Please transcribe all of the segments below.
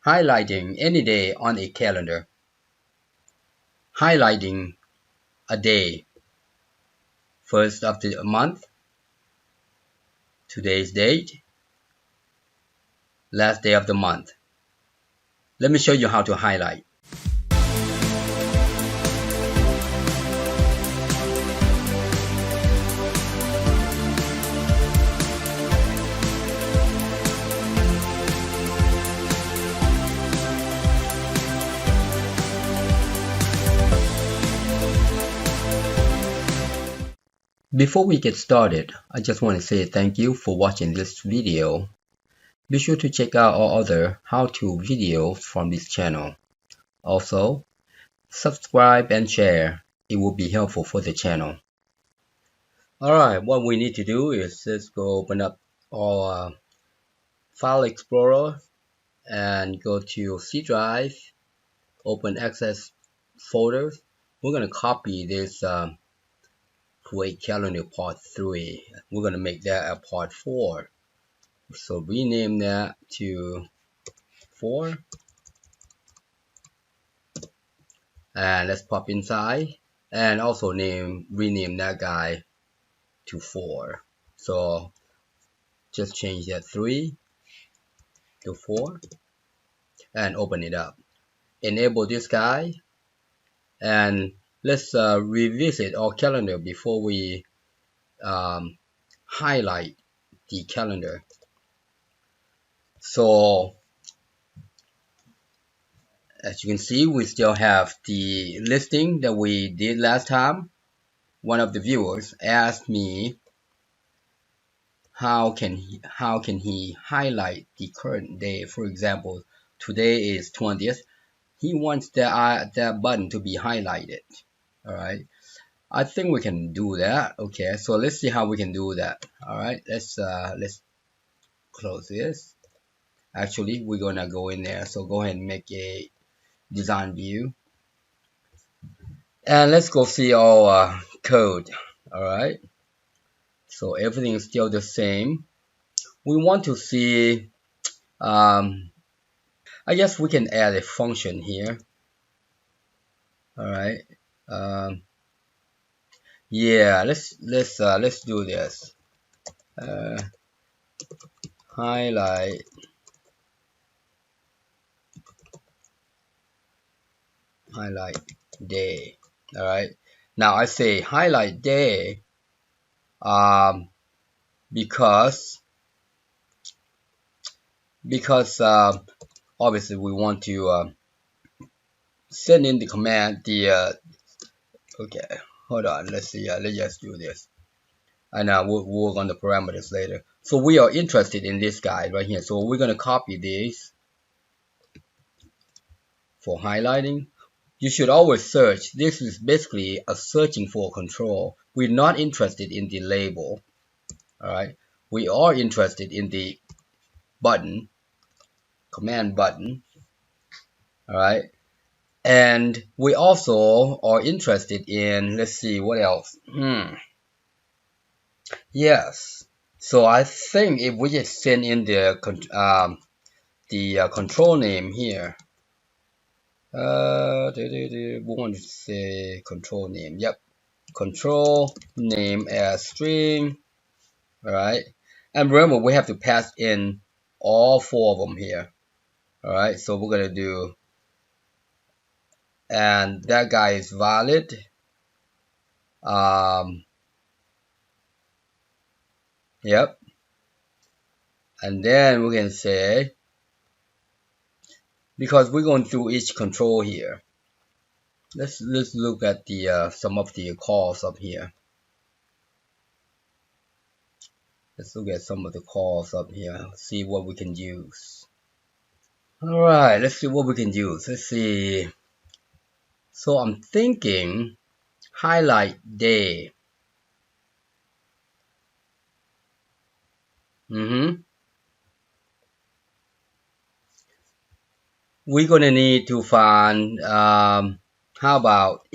Highlighting any day on a calendar. Highlighting a day. First of the month, today's date, last day of the month. Let me show you how to highlight. Before we get started, I just want to say thank you for watching this video. Be sure to check out our other how-to videos from this channel. Also, subscribe and share. It will be helpful for the channel. Alright, what we need to do is just go open up our File Explorer and go to C drive, open Access folders. We're going to copy this Create Calendar Part 3. We're going to make that a Part 4. So rename that to 4. And let's pop inside. And also rename that guy to 4. So just change that 3 to 4. And open it up. Enable this guy. And let's revisit our calendar before we highlight the calendar. So as you can see, we still have the listing that we did last time. One of the viewers asked me how can he highlight the current day. For example, today is 20th. He wants that button to be highlighted. All right, I think we can do that. Okay, so let's see how we can do that. All right, let's close this. Actually, we're gonna go in there, so go ahead and make a design view, and let's go see our code. All right, so everything is still the same. We want to see I guess we can add a function here. All right, yeah, let's do this. Highlight day. All right, now I say highlight day because obviously we want to send in the command okay, hold on, let's see, let's just do this, and we'll work on the parameters later. So we are interested in this guy right here, so we're going to copy this for highlighting. You should always search. This is basically a searching for control. We're not interested in the label. All right, we are interested in the button, command button. All right, and we also are interested in, let's see what else. Yes, so I think if we just send in the control name here, we want to say control name. Yep, control name as string. All right, and remember we have to pass in all 4 of them here. All right, so we're gonna do, and that guy is valid. Yep, and then we can say, because we're going through each control here, let's look at the some of the calls up here. Let's look at some of the calls up here, see what we can use. All right, let's see what we can use. Let's see. So I'm thinking highlight day. We're gonna need to find how about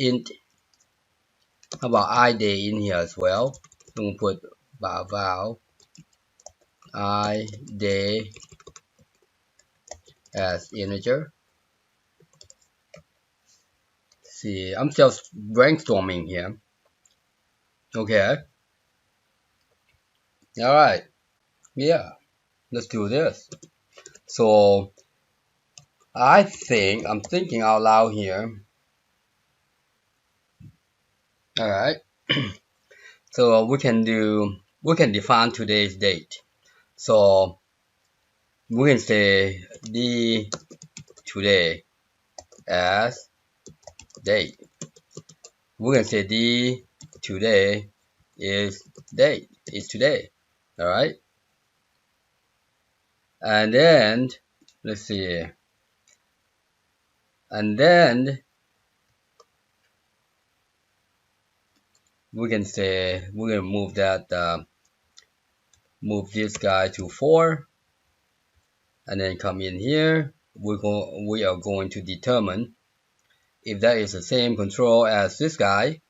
iday in here as well. We'll put val iday as integer. See, I'm just brainstorming here. Okay. All right. Yeah. Let's do this. So I'm thinking out loud here. All right. So we can define today's date. So we can say the today as date. We can say the today is date is today. All right. And then let's see. And then we can say we're gonna move that move this guy to 4, and then come in here. We are going to determine if that is the same control as this guy.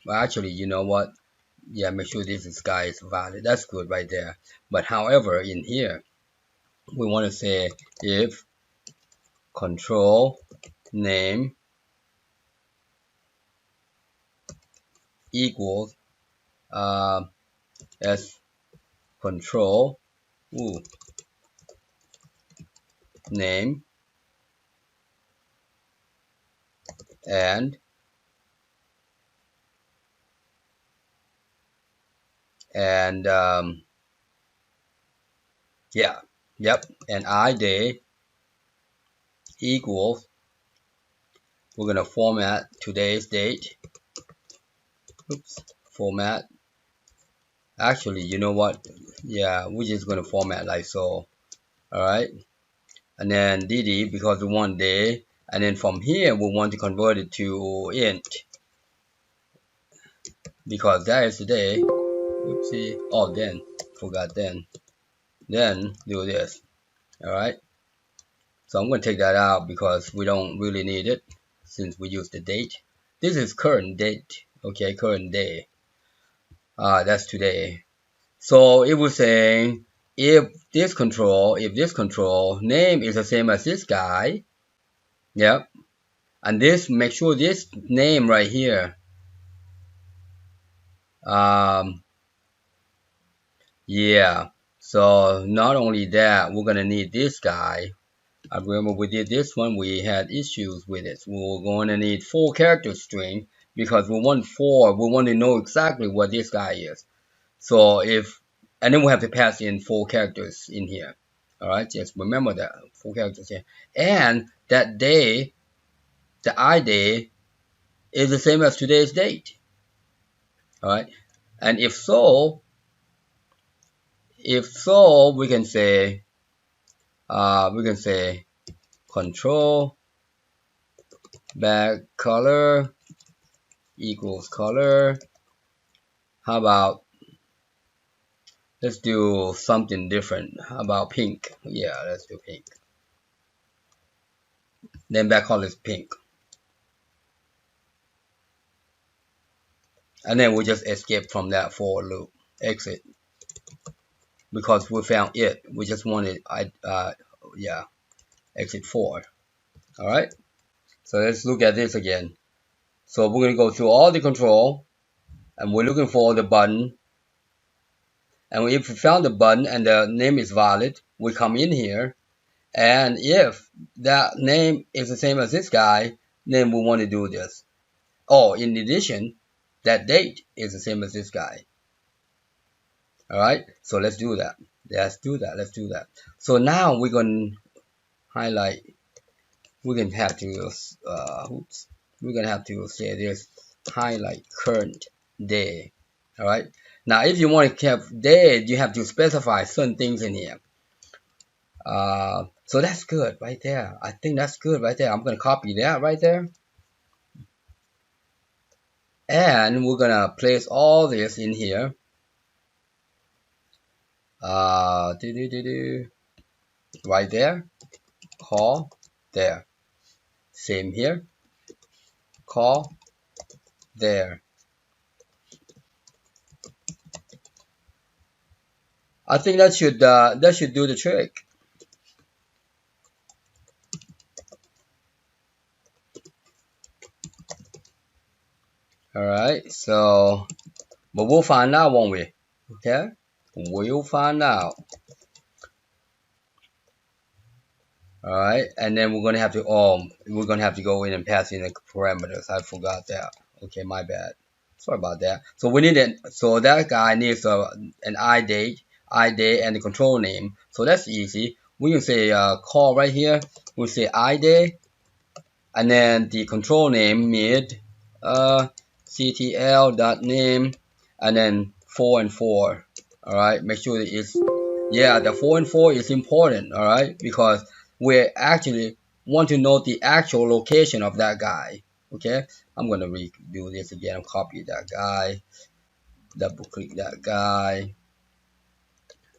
Well, actually, you know what? Yeah, make sure this guy is valid. That's good right there. But however, in here, we want to say if control name equals as control name and and yeah, yep, and id equals, we're gonna format today's date. Oops, format. Actually, you know what? Yeah, we're just gonna format like so. All right, and then dd because we want day, and then from here we want to convert it to int because that is the day. Oopsie. Oh, then forgot then do this. All right. So I'm going to take that out because we don't really need it since we use the date. This is current date. Okay, current day. That's today. So it was saying if this control name is the same as this guy, yep, and this, make sure this name right here, yeah. So not only that, we're gonna need this guy. I remember we did this one, we had issues with it. We were going to need 4 character string because we want to know exactly what this guy is. So and then we have to pass in 4 characters in here. All right, just remember that 4 characters here. And that day, the ID is the same as today's date. All right, and if so, we can say control back color equals color. How about let's do something different. How about pink? Yeah, let's do pink. Then back color is pink. And then we just escape from that for loop. Exit. Because we found it. We just wanted yeah, exit 4. Alright. So let's look at this again. So we're gonna go through all the control and we're looking for the button. And if we found the button and the name is valid, we come in here, and if that name is the same as this guy, then we want to do this. Oh, in addition, that date is the same as this guy. All right, so let's do that. Let's do that. So now we're going to highlight. We're going to have to we're going to have to say this highlight current day. All right. Now, if you want to have day, you have to specify certain things in here. So that's good right there. I think that's good right there. I'm going to copy that right there. And we're going to place all this in here. Right there. Call there. Same here. Call there. I think that should do the trick. Alright, so but we'll find out, won't we? Okay, we'll find out. Alright, and then we're gonna have to go in and pass in the parameters. I forgot that. Okay, my bad. Sorry about that. So we need so that guy needs an ID, and the control name. So that's easy. We can say call right here. We say ID, and then the control name mid ctl.name, and then 4 and 4. All right, make sure that it's, yeah, the 4 and 4 is important. All right, because we actually want to know the actual location of that guy. Okay, I'm gonna redo this again. Copy that guy, double click that guy,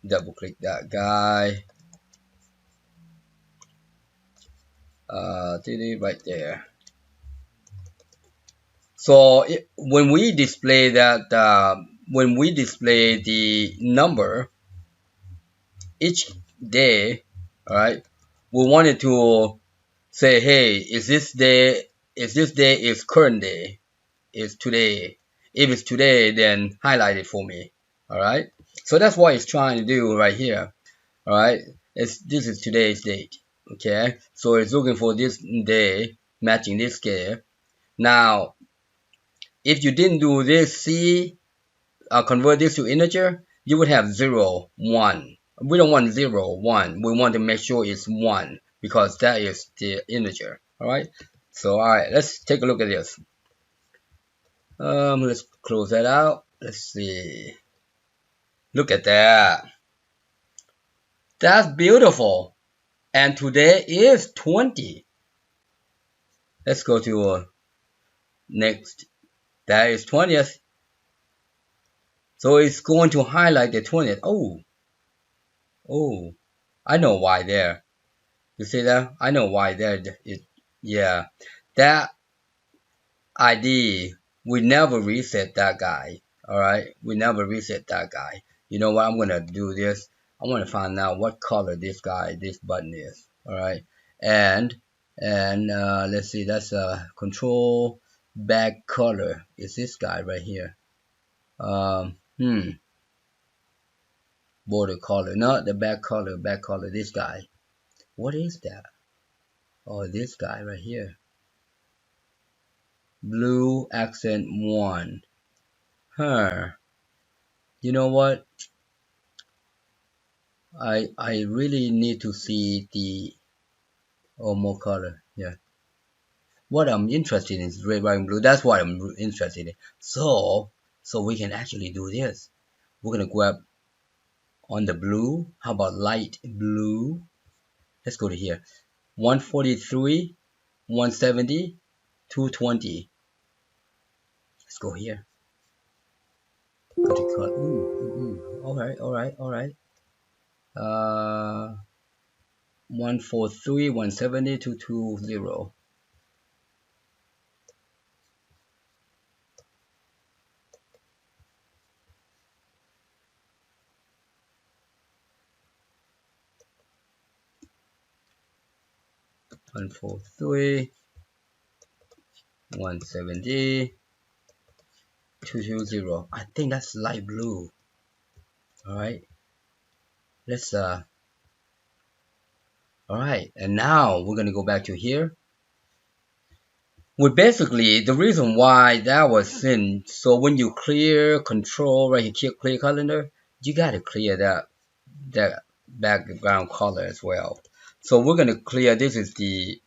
double click that guy, right there. So when we display that, when we display the number each day, all right, we wanted to say, hey, is this day is current day, is today. If it's today, then highlight it for me. All right. So that's what it's trying to do right here. All right. This is today's date. Okay. So it's looking for this day matching this scale. Now, if you didn't do this, convert this to integer, you would have 0, 1. We don't want 0, 1. We want to make sure it's 1 because that is the integer. Alright, so alright, let's take a look at this. Let's close that out. Let's see. Look at that. That's beautiful. And today is 20. Let's go to next. That is 20th. So it's going to highlight the 20th. Oh, I know why there. You see that? I know why there. Yeah, that ID, we never reset that guy. All right, we never reset that guy. You know what? I'm gonna do this. I want to find out what color this button is. All right, and let's see. That's control back color. Is this guy right here? Um, hmm, border color, not the back color. Back color. This guy. What is that? Oh, this guy right here. Blue accent 1. Huh. You know what? I really need to see the more color. Yeah. What I'm interested in is red, white, and blue. That's what I'm interested in. So we can actually do this. We're gonna grab on the blue. How about light blue? Let's go to here. 143, 170, 220. Let's go here. Go to color. All right. 143, 170, 220. One four three 170 220. I think that's light blue. All right, let's all right, and now we're gonna go back to here. We basically, the reason why that was in, so when you clear control right here, clear calendar, you gotta clear that background color as well. So we're gonna clear, this is the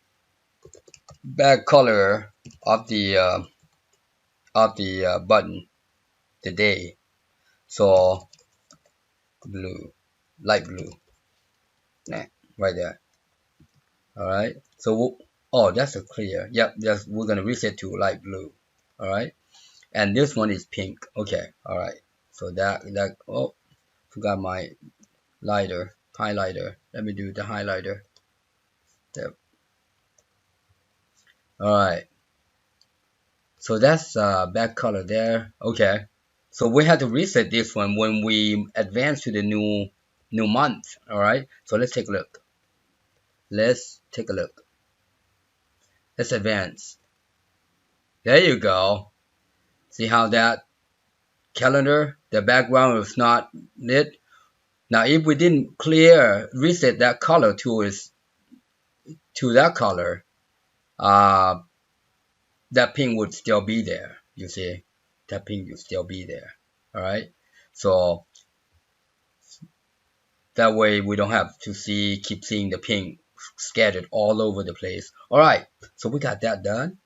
back color of the button, the day. So blue, light blue, right there. All right. So oh, that's a clear. Yep. We're gonna reset to light blue. All right. And this one is pink. Okay. All right. So that oh, forgot my highlighter. Let me do the highlighter. Yep. All right. So that's back color there. Okay. So we have to reset this one when we advance to the new month. All right. So let's take a look. Let's take a look. Let's advance. There you go. See how that calendar, the background is not lit. Now if we didn't reset that color to that color, that pink would still be there. You see, that pink would still be there. All right, so that way we don't have to keep seeing the pink scattered all over the place. All right, so we got that done.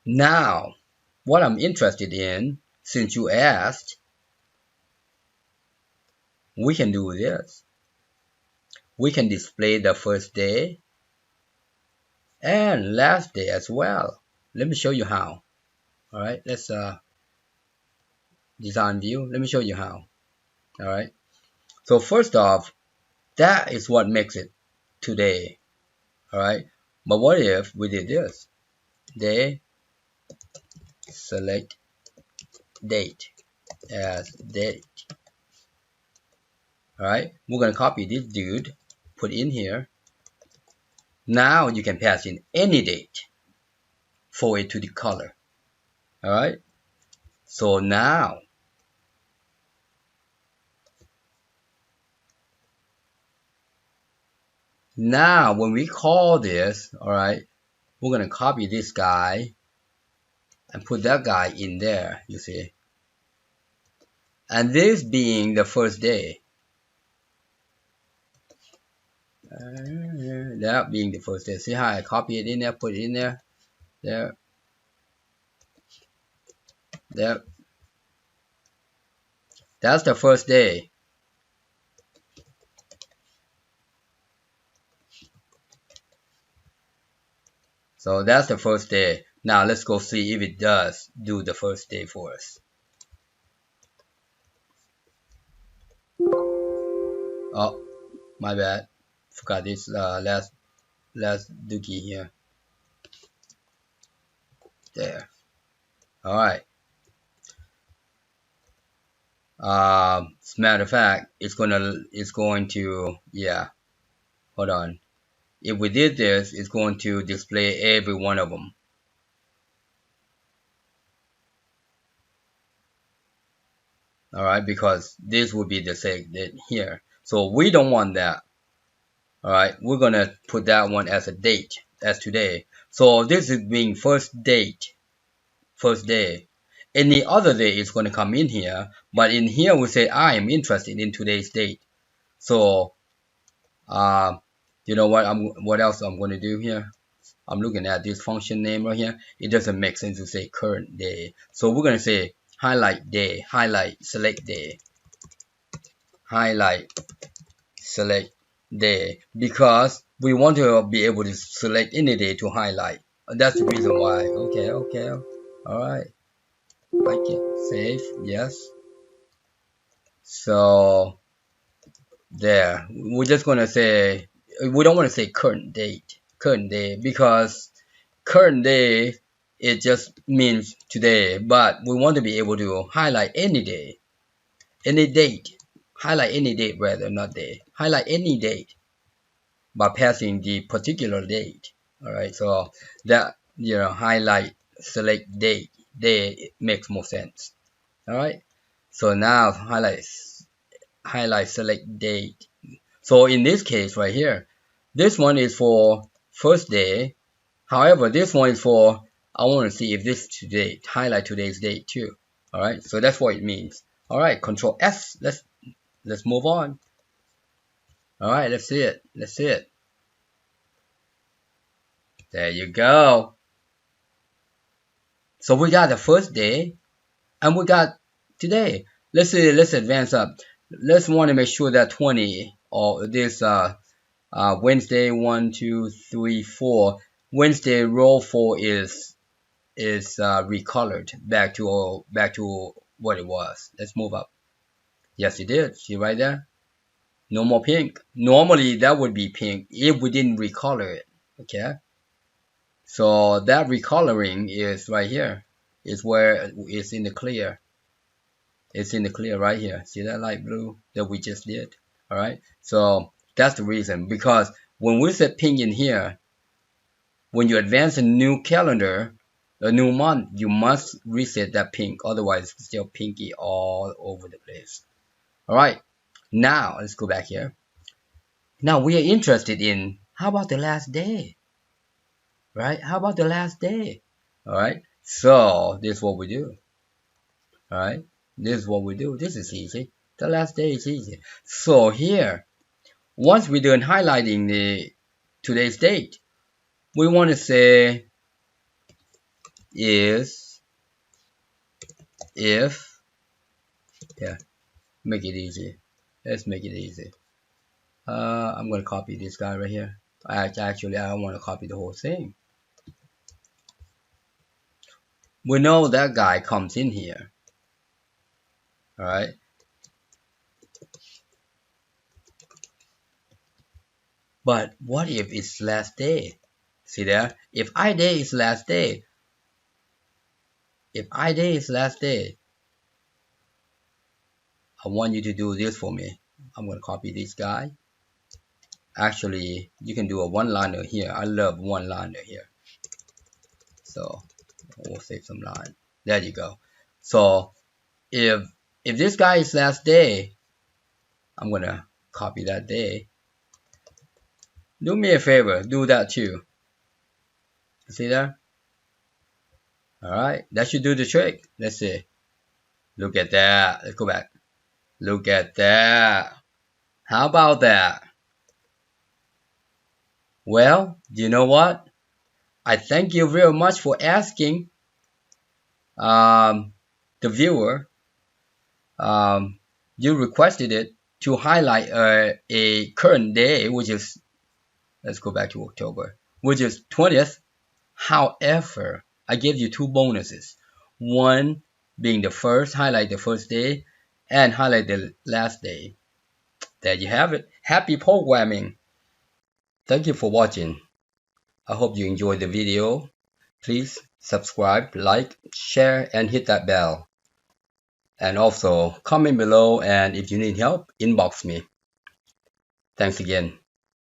Now, what I'm interested in, since you asked, we can do this. We can display the first day and last day as well. Let me show you how. All right, let's design view. Let me show you how. All right, so first off, that is what makes it today. All right, but what if we did this? Day, select date as date. All right, we're gonna copy this dude, put in here. Now you can pass in any date for it to the color. All right, so now when we call this, all right, we're gonna copy this guy and put that guy in there, you see, and this being the first day, that being the first day. See how I copy it in there, put it in there, there. That's the first day. So that's the first day. Now let's go see if it does do the first day for us. Oh, my bad. Forgot this last dookie here. There. All right. As a matter of fact, it's going to, yeah. Hold on. If we did this, it's going to display every one of them. All right, because this would be the same here. So we don't want that. All right, we're gonna put that one as a date, as today. So this is being first date, first day. Any other day is gonna come in here, but in here we say I am interested in today's date. So, you know what else I'm gonna do here? I'm looking at this function name right here. It doesn't make sense to say current day. So we're gonna say highlight day, highlight select day, highlight select day, because we want to be able to select any day to highlight. That's the reason why. Okay, all right. Like it, save, yes. So there, we're just gonna say we don't want to say current day, because current day it just means today, but we want to be able to highlight any day, any date. Highlight any date rather, not day. Highlight any date by passing the particular date. All right, so that, you know, highlight select date, day makes more sense. All right, so now highlight select date. So in this case right here, this one is for first day. However, this one is for, I want to see if this today, highlight today's date too. All right, so that's what it means. All right, Control S. Let's move on. All right, let's see it. Let's see it. There you go. So we got the first day, and we got today. Let's see. Let's advance up. Let's want to make sure that 20 or this Wednesday 1, 2, 3, 4. Wednesday row 4 is recolored back to what it was. Let's move up. Yes, it did. See right there? No more pink. Normally that would be pink if we didn't recolor it. Okay. So that recoloring is right here. Is where it's in the clear. It's in the clear right here. See that light blue that we just did? All right. So that's the reason, because when we set pink in here, when you advance a new calendar, a new month, you must reset that pink, otherwise it's still pinky all over the place. Alright, now let's go back here. Now we are interested in, how about the last day? Right? How about the last day? Alright, so this is what we do. Alright, this is what we do. This is easy. The last day is easy. So here, once we're done highlighting the today's date, we want to say is, if, yeah, make it easy. Let's make it easy. I'm going to copy this guy right here. Actually, I don't want to copy the whole thing. We know that guy comes in here. Alright. But what if it's last day? See there? If I-day is last day. If I-day is last day, I want you to do this for me. I'm going to copy this guy. Actually, you can do a one-liner here. I love one-liner here. So we'll save some line. There you go. So if this guy is last day, I'm gonna copy that day. Do me a favor, do that too. See there? Alright, that should do the trick. Let's see. Look at that. Let's go back. Look at that. How about that? Well, you know what? I thank you very much for asking the viewer. You requested it to highlight a current day, which is, let's go back to October, which is 20th. However, I gave you two bonuses. One being the first, highlight the first day, and highlight the last day. There you have it. Happy programming. Thank you for watching. I hope you enjoyed the video. Please subscribe, like, share, and hit that bell. And also comment below, and if you need help, inbox me. Thanks again.